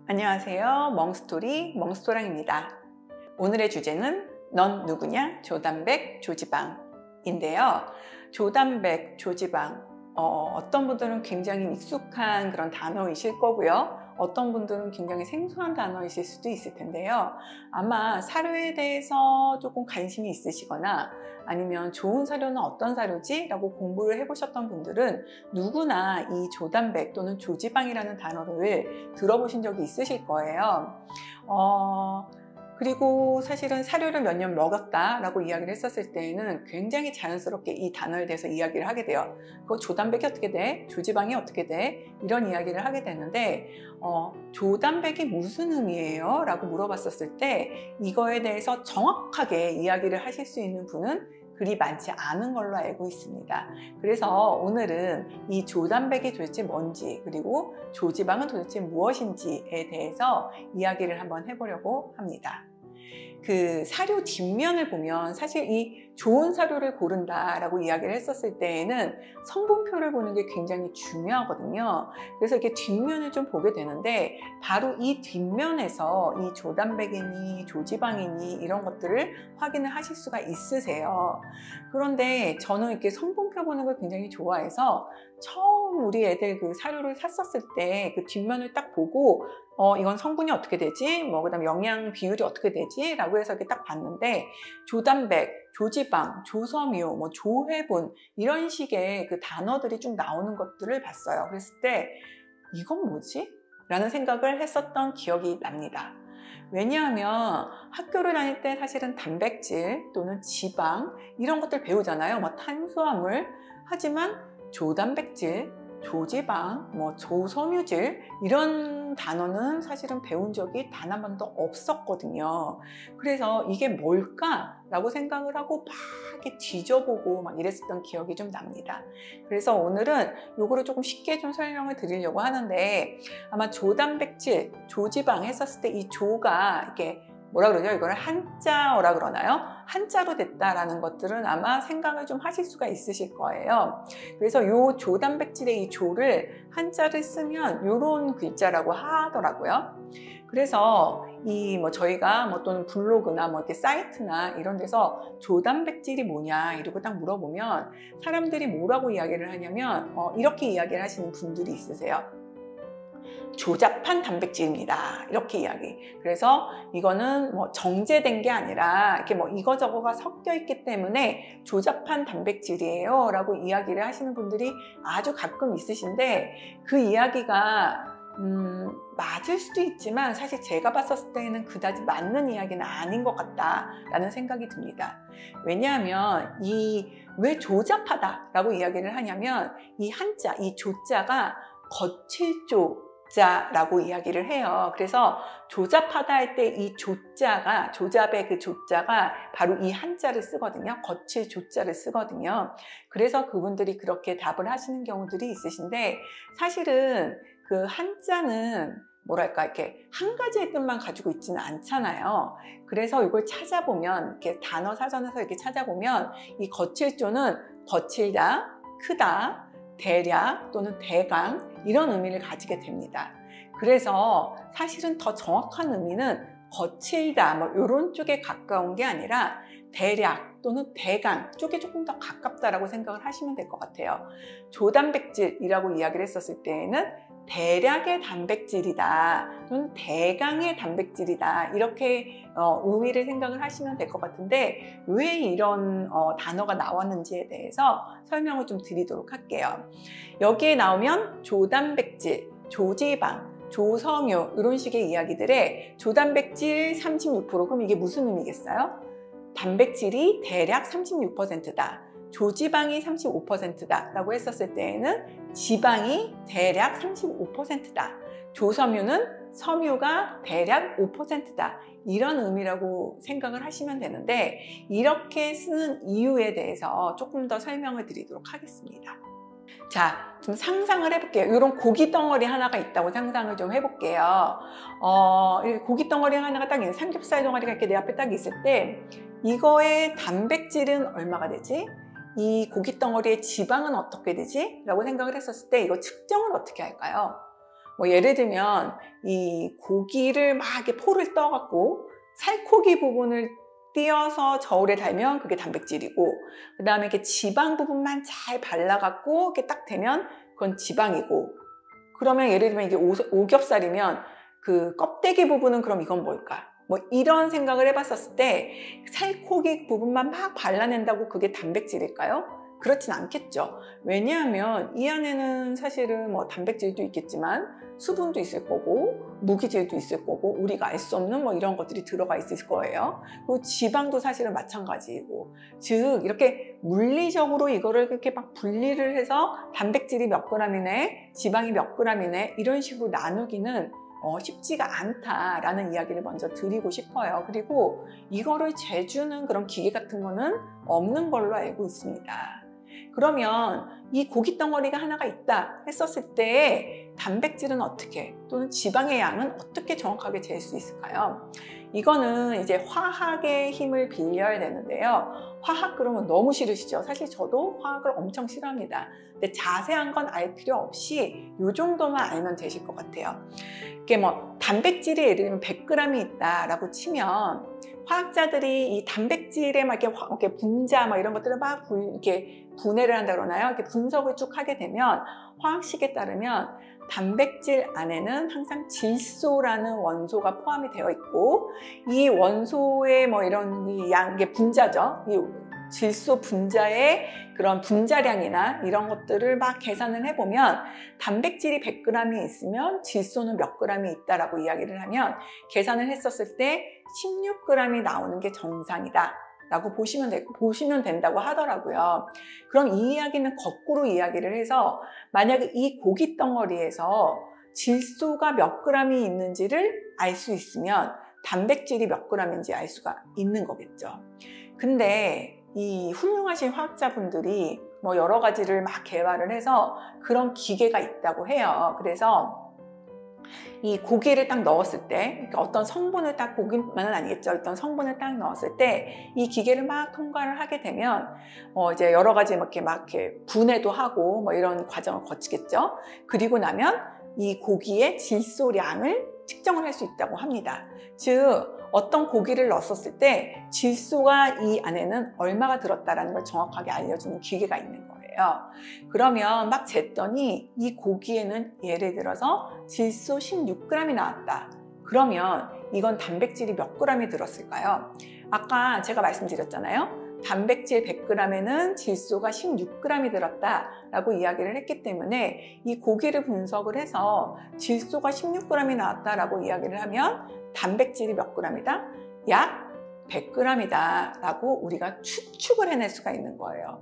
안녕하세요. 멍스토리 멍스토랑입니다. 오늘의 주제는 넌 누구냐? 조단백, 조지방인데요. 조단백, 조지방 어떤 분들은 굉장히 익숙한 그런 단어이실 거고요. 어떤 분들은 굉장히 생소한 단어이실 수도 있을 텐데요. 아마 사료에 대해서 조금 관심이 있으시거나 아니면 좋은 사료는 어떤 사료지? 라고 공부를 해보셨던 분들은 누구나 이 조단백 또는 조지방이라는 단어를 들어보신 적이 있으실 거예요. 그리고 사실은 사료를 몇 년 먹었다 라고 이야기를 했었을 때에는 굉장히 자연스럽게 이 단어에 대해서 이야기를 하게 돼요. 그거 조단백이 어떻게 돼? 조지방이 어떻게 돼? 이런 이야기를 하게 되는데 조단백이 무슨 의미예요? 라고 물어봤었을 때 이거에 대해서 정확하게 이야기를 하실 수 있는 분은 그리 많지 않은 걸로 알고 있습니다. 그래서 오늘은 이 조단백이 도대체 뭔지 그리고 조지방은 도대체 무엇인지에 대해서 이야기를 한번 해보려고 합니다. 그 사료 뒷면을 보면 사실 이 좋은 사료를 고른다라고 이야기를 했었을 때에는 성분표를 보는 게 굉장히 중요하거든요. 그래서 이렇게 뒷면을 좀 보게 되는데 바로 이 뒷면에서 이 조단백이니 조지방이니 이런 것들을 확인을 하실 수가 있으세요. 그런데 저는 이렇게 성분표 보는 걸 굉장히 좋아해서 처음 우리 애들 그 사료를 샀었을 때 그 뒷면을 딱 보고 이건 성분이 어떻게 되지? 그다음에 영양 비율이 어떻게 되지? 라고 해서 이렇게 딱 봤는데 조단백, 조지방, 조섬유, 조회분 이런 식의 그 단어들이 쭉 나오는 것들을 봤어요. 그랬을 때 이건 뭐지? 라는 생각을 했었던 기억이 납니다. 왜냐하면 학교를 다닐 때 사실은 단백질 또는 지방 이런 것들 배우잖아요. 탄수화물. 하지만 조단백질, 조지방, 조섬유질 이런 단어는 사실은 배운 적이 단 한 번도 없었거든요. 그래서 이게 뭘까? 라고 생각을 하고 막 이렇게 뒤져보고 막 이랬었던 기억이 좀 납니다. 그래서 오늘은 요거를 조금 쉽게 좀 설명을 드리려고 하는데 아마 조단백질, 조지방 했었을 때 이 조가 이렇게 뭐라 그러죠? 이걸 한자어라 그러나요? 한자로 됐다라는 것들은 아마 생각을 좀 하실 수가 있으실 거예요. 그래서 이 조단백질의 이 조를 한자를 쓰면 이런 글자라고 하더라고요. 그래서 저희가 또는 블로그나 이렇게 사이트나 이런 데서 조단백질이 뭐냐 이러고 딱 물어보면 사람들이 뭐라고 이야기를 하냐면 이렇게 이야기를 하시는 분들이 있으세요. 조잡한 단백질입니다. 이렇게 이야기. 그래서 이거는 정제된 게 아니라 이렇게 이거저거가 섞여 있기 때문에 조잡한 단백질이에요. 라고 이야기를 하시는 분들이 아주 가끔 있으신데 그 이야기가 맞을 수도 있지만 사실 제가 봤었을 때는 그다지 맞는 이야기는 아닌 것 같다라는 생각이 듭니다. 왜냐하면 왜 조잡하다라고 이야기를 하냐면 이 한자, 이 조자가 거칠조 자라고 이야기를 해요. 그래서 조잡하다 할 때 이 조자가 조잡의 그 조자가 바로 이 한자를 쓰거든요. 거칠 조자를 쓰거든요. 그래서 그분들이 그렇게 답을 하시는 경우들이 있으신데 사실은 그 한자는 뭐랄까 이렇게 한 가지의 뜻만 가지고 있지는 않잖아요. 그래서 이걸 찾아보면 이렇게 단어 사전에서 이렇게 찾아보면 이 거칠조는 거칠다, 크다, 대략 또는 대강 이런 의미를 가지게 됩니다. 그래서 사실은 더 정확한 의미는 거칠다 이런 쪽에 가까운 게 아니라 대략 또는 대강 쪽에 조금 더 가깝다라고 생각을 하시면 될 것 같아요. 조단백질이라고 이야기를 했었을 때에는 대략의 단백질이다 또는 대강의 단백질이다 이렇게 의미를 생각을 하시면 될 것 같은데 왜 이런 단어가 나왔는지에 대해서 설명을 좀 드리도록 할게요. 여기에 나오면 조단백질, 조지방, 조섬유 이런 식의 이야기들에 조단백질 36% 그럼 이게 무슨 의미겠어요? 단백질이 대략 36%다. 조지방이 35%다 라고 했었을 때에는 지방이 대략 35%다. 조섬유는 섬유가 대략 5%다. 이런 의미라고 생각을 하시면 되는데 이렇게 쓰는 이유에 대해서 조금 더 설명을 드리도록 하겠습니다. 자, 좀 상상을 해볼게요. 이런 고기 덩어리 하나가 있다고 상상을 좀 해볼게요. 고기 덩어리 하나가 딱 있는 삼겹살 덩어리가 이렇게 내 앞에 딱 있을 때 이거의 단백질은 얼마가 되지? 이 고기 덩어리의 지방은 어떻게 되지? 라고 생각을 했었을 때 이거 측정을 어떻게 할까요? 뭐 예를 들면 이 고기를 막 이렇게 포를 떠갖고 살코기 부분을 띄어서 저울에 달면 그게 단백질이고, 그 다음에 이렇게 지방 부분만 잘 발라갖고 이렇게 딱 대면 그건 지방이고, 그러면 예를 들면 이게 오겹살이면 그 껍데기 부분은 그럼 이건 뭘까? 뭐 이런 생각을 해봤었을 때 살코기 부분만 막 발라낸다고 그게 단백질일까요? 그렇진 않겠죠. 왜냐하면 이 안에는 사실은 뭐 단백질도 있겠지만 수분도 있을 거고 무기질도 있을 거고 우리가 알 수 없는 뭐 이런 것들이 들어가 있을 거예요. 그리고 지방도 사실은 마찬가지이고, 즉 이렇게 물리적으로 이거를 그렇게 막 분리를 해서 단백질이 몇 그램이네, 지방이 몇 그램이네 이런 식으로 나누기는 쉽지가 않다라는 이야기를 먼저 드리고 싶어요. 그리고 이거를 재주는 그런 기계 같은 거는 없는 걸로 알고 있습니다. 그러면 이 고기 덩어리가 하나가 있다 했었을 때 단백질은 어떻게, 또는 지방의 양은 어떻게 정확하게 잴 수 있을까요? 이거는 이제 화학의 힘을 빌려야 되는데요. 화학 그러면 너무 싫으시죠? 사실 저도 화학을 엄청 싫어합니다. 근데 자세한 건 알 필요 없이 이 정도만 알면 되실 것 같아요. 이게 뭐 단백질이 예를 들면 100g이 있다라고 치면 화학자들이 이 단백질에 막 이렇게 분자 막 이런 것들을 막 이렇게 분해를 한다 그러나요? 이렇게 분석을 쭉 하게 되면 화학식에 따르면 단백질 안에는 항상 질소라는 원소가 포함이 되어 있고, 이 원소의 뭐 이런 이게 분자죠. 이 질소 분자의 그런 분자량이나 이런 것들을 막 계산을 해보면 단백질이 100g이 있으면 질소는 몇 g이 있다라고 이야기를 하면 계산을 했었을 때 16g이 나오는 게 정상이다 라고 보시면 된다고 하더라고요. 그럼 이 이야기는 거꾸로 이야기를 해서 만약에 이 고기 덩어리에서 질소가 몇 g이 있는지를 알 수 있으면 단백질이 몇 g인지 알 수가 있는 거겠죠. 근데 이 훌륭하신 화학자분들이 뭐 여러 가지를 막 개발을 해서 그런 기계가 있다고 해요. 그래서 이 고기를 딱 넣었을 때, 그러니까 어떤 성분을 딱, 고기만은 아니겠죠. 어떤 성분을 딱 넣었을 때 이 기계를 막 통과를 하게 되면 이제 여러 가지 이렇게 분해도 하고 뭐 이런 과정을 거치겠죠. 그리고 나면 이 고기의 질소량을 측정을 할 수 있다고 합니다. 즉 어떤 고기를 넣었을 때 질소가 이 안에는 얼마가 들었다라는 걸 정확하게 알려주는 기계가 있는 거예요. 그러면 막 쟀더니 이 고기에는 예를 들어서 질소 16g이 나왔다. 그러면 이건 단백질이 몇 g이 들었을까요? 아까 제가 말씀드렸잖아요. 단백질 100g에는 질소가 16g이 들었다라고 이야기를 했기 때문에 이 고기를 분석을 해서 질소가 16g이 나왔다라고 이야기를 하면 단백질이 몇 g이다? 약 100g이다 라고 우리가 추측을 해낼 수가 있는 거예요.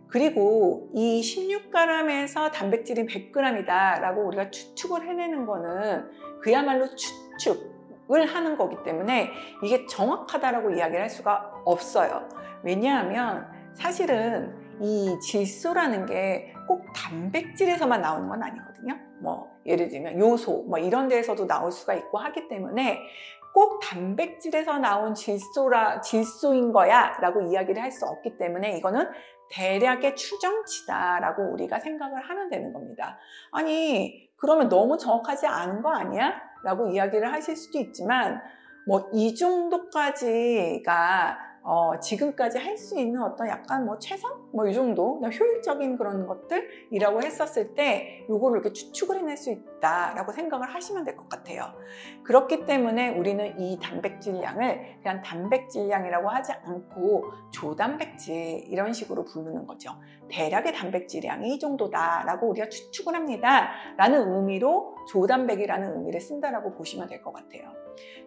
그리고 이 16g에서 단백질이 100g이다 라고 우리가 추측을 해내는 거는 그야말로 추측을 하는 거기 때문에 이게 정확하다라고 이야기를 할 수가 없어요. 왜냐하면 사실은 이 질소라는 게 꼭 단백질에서만 나오는 건 아니거든요. 뭐 예를 들면 요소 뭐 이런 데에서도 나올 수가 있고 하기 때문에 꼭 단백질에서 나온 질소인 거야 라고 이야기를 할 수 없기 때문에 이거는 대략의 추정치다라고 우리가 생각을 하면 되는 겁니다. 아니 그러면 너무 정확하지 않은 거 아니야? 라고 이야기를 하실 수도 있지만 뭐 이 정도까지가 지금까지 할 수 있는 어떤 약간 뭐 최선? 뭐 이 정도 효율적인 그런 것들이라고 했었을 때 요거를 이렇게 추측을 해낼 수 있다라고 생각을 하시면 될 것 같아요. 그렇기 때문에 우리는 이 단백질량을 그냥 단백질량이라고 하지 않고 조단백질 이런 식으로 부르는 거죠. 대략의 단백질량이 이 정도다라고 우리가 추측을 합니다 라는 의미로 조단백이라는 의미를 쓴다라고 보시면 될 것 같아요.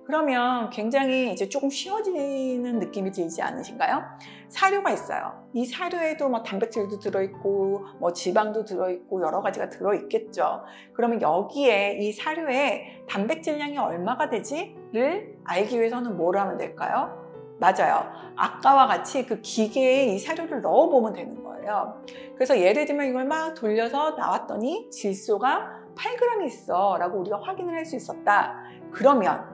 그러면 굉장히 이제 조금 쉬워지는 느낌이 들지 않으신가요? 사료가 있어요. 이 사료에도 뭐 단백질도 들어있고 뭐 지방도 들어있고 여러 가지가 들어있겠죠. 그러면 여기에 이 사료에 단백질량이 얼마가 되지?를 알기 위해서는 뭘 하면 될까요? 맞아요. 아까와 같이 그 기계에 이 사료를 넣어보면 되는 거예요. 그래서 예를 들면 이걸 막 돌려서 나왔더니 질소가 8g 있어 라고 우리가 확인을 할 수 있었다. 그러면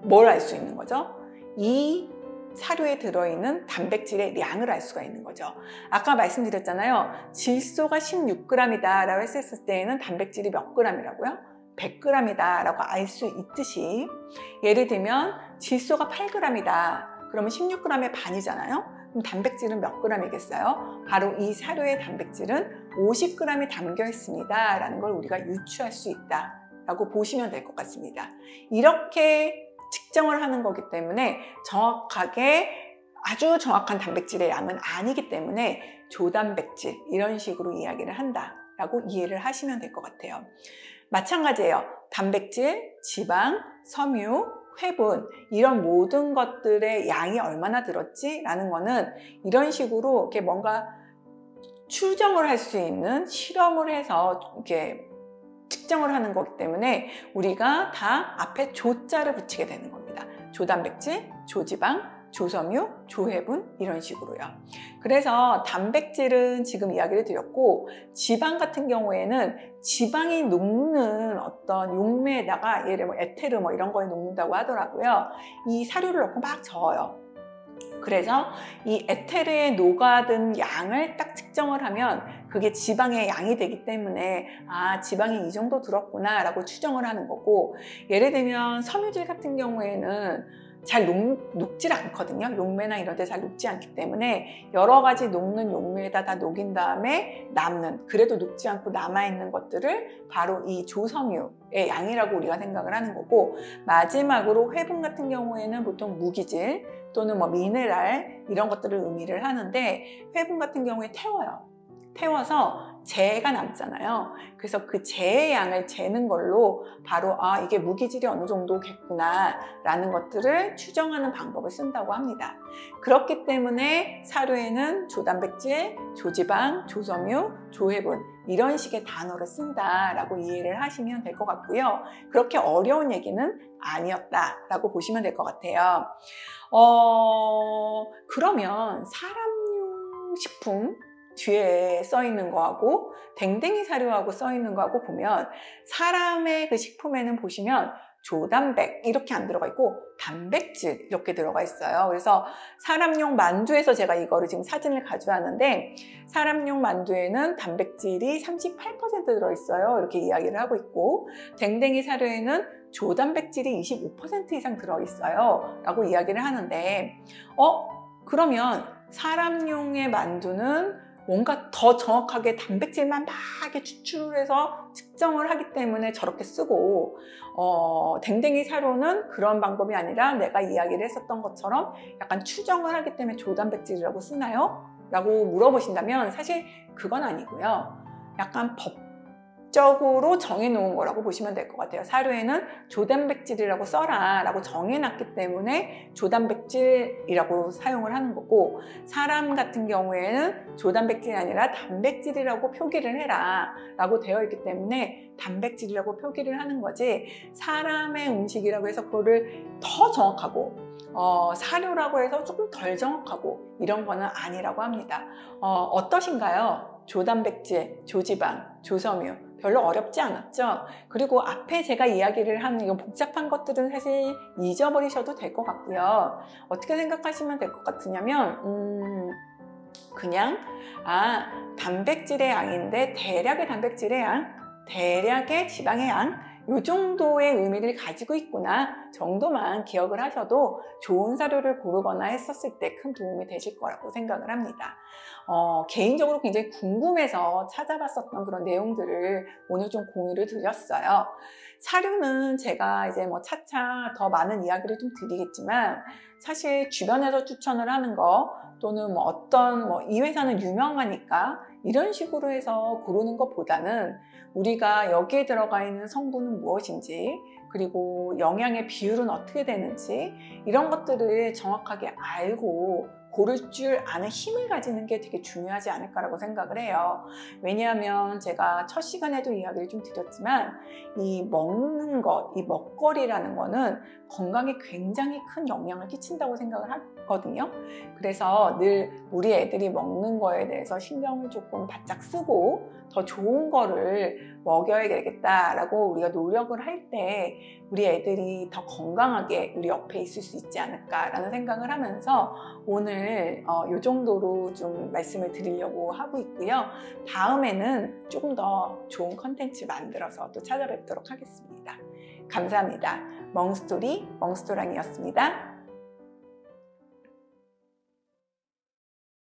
뭘 알 수 있는 거죠? 이 사료에 들어있는 단백질의 양을 알 수가 있는 거죠. 아까 말씀드렸잖아요. 질소가 16g이다 라고 했을 때에는 단백질이 몇 g이라고요? 100g이다 라고 알 수 있듯이, 예를 들면 질소가 8g이다 그러면 16g의 반이잖아요. 그럼 단백질은 몇 g이겠어요? 바로 이 사료의 단백질은 50g이 담겨 있습니다 라는 걸 우리가 유추할 수 있다 라고 보시면 될 것 같습니다. 이렇게 측정을 하는 거기 때문에 아주 정확한 단백질의 양은 아니기 때문에 조단백질, 이런 식으로 이야기를 한다 라고 이해를 하시면 될 것 같아요. 마찬가지예요. 단백질, 지방, 섬유, 회분, 이런 모든 것들의 양이 얼마나 들었지? 라는 거는 이런 식으로 이렇게 뭔가 추정을 할 수 있는, 실험을 해서 이렇게 측정을 하는 거기 때문에 우리가 다 앞에 조자를 붙이게 되는 겁니다. 조단백질, 조지방, 조섬유, 조회분, 이런 식으로요. 그래서 단백질은 지금 이야기를 드렸고, 지방 같은 경우에는 지방이 녹는 어떤 용매에다가, 예를 들면 에테르 이런 거에 녹는다고 하더라고요. 이 사료를 넣고 막 저어요. 그래서 이 에테르에 녹아든 양을 딱 측정을 하면 그게 지방의 양이 되기 때문에 지방이 이 정도 들었구나 라고 추정을 하는 거고, 예를 들면 섬유질 같은 경우에는 잘 녹질 않거든요. 용매나 이런 데 잘 녹지 않기 때문에 여러 가지 녹는 용매에다 다 녹인 다음에 남는, 그래도 녹지 않고 남아있는 것들을 바로 이 조섬유의 양이라고 우리가 생각을 하는 거고, 마지막으로 회분 같은 경우에는 보통 무기질 또는 미네랄 이런 것들을 의미를 하는데, 회분 같은 경우에 태워서 재가 남잖아요. 그래서 그 재의 양을 재는 걸로 바로 이게 무기질이 어느 정도겠구나 라는 것들을 추정하는 방법을 쓴다고 합니다. 그렇기 때문에 사료에는 조단백질, 조지방, 조섬유, 조회분, 이런 식의 단어를 쓴다라고 이해를 하시면 될 것 같고요. 그렇게 어려운 얘기는 아니었다라고 보시면 될 것 같아요. 그러면 사람용 식품 뒤에 써 있는 거하고 댕댕이 사료하고 써 있는 거하고 보면, 사람의 그 식품에는 보시면 조단백 이렇게 안 들어가 있고 단백질 이렇게 들어가 있어요. 그래서 사람용 만두에서 제가 이거를 지금 사진을 가져왔는데, 사람용 만두에는 단백질이 38% 들어있어요. 이렇게 이야기를 하고 있고, 댕댕이 사료에는 조단백질이 25% 이상 들어있어요 라고 이야기를 하는데, 그러면 사람용의 만두는 뭔가 더 정확하게 단백질만 막 이렇게 추출을 해서 측정을 하기 때문에 저렇게 쓰고, 댕댕이 사료는 그런 방법이 아니라 내가 이야기를 했었던 것처럼 약간 추정을 하기 때문에 조단백질이라고 쓰나요? 라고 물어보신다면 사실 그건 아니고요. 약간 법적으로 정해놓은 거라고 보시면 될 것 같아요. 사료에는 조단백질이라고 써라 라고 정해놨기 때문에 조단백질이라고 사용을 하는 거고, 사람 같은 경우에는 조단백질이 아니라 단백질이라고 표기를 해라 라고 되어 있기 때문에 단백질이라고 표기를 하는 거지, 사람의 음식이라고 해서 그거를 더 정확하고 사료라고 해서 조금 덜 정확하고 이런 거는 아니라고 합니다. 어떠신가요? 조단백질, 조지방, 조섬유 별로 어렵지 않았죠? 그리고 앞에 제가 이야기를 하는 이런 복잡한 것들은 사실 잊어버리셔도 될 것 같고요. 어떻게 생각하시면 될 것 같으냐면 그냥 단백질의 양인데 대략의 단백질의 양, 대략의 지방의 양, 이 정도의 의미를 가지고 있구나 정도만 기억을 하셔도 좋은 사료를 고르거나 했었을 때 큰 도움이 되실 거라고 생각을 합니다. 개인적으로 굉장히 궁금해서 찾아봤었던 그런 내용들을 오늘 좀 공유를 드렸어요. 사료는 제가 이제 차차 더 많은 이야기를 좀 드리겠지만, 사실 주변에서 추천을 하는 거 또는 이 회사는 유명하니까 이런 식으로 해서 고르는 것보다는 우리가 여기에 들어가 있는 성분은 무엇인지, 그리고 영양의 비율은 어떻게 되는지, 이런 것들을 정확하게 알고 고를 줄 아는 힘을 가지는 게 되게 중요하지 않을까라고 생각을 해요. 왜냐하면 제가 첫 시간에도 이야기를 좀 드렸지만, 이 먹는 것, 이 먹거리라는 거는 건강에 굉장히 큰 영향을 끼친다고 생각을 하거든요. 그래서 늘 우리 애들이 먹는 거에 대해서 신경을 조금 바짝 쓰고 더 좋은 거를 먹여야 되겠다라고 우리가 노력을 할 때 우리 애들이 더 건강하게 우리 옆에 있을 수 있지 않을까라는 생각을 하면서 오늘 오늘 이 정도로 좀 말씀을 드리려고 하고 있고요. 다음에는 조금 더 좋은 컨텐츠 만들어서 또 찾아뵙도록 하겠습니다. 감사합니다. 멍스토리 멍스토랑이었습니다.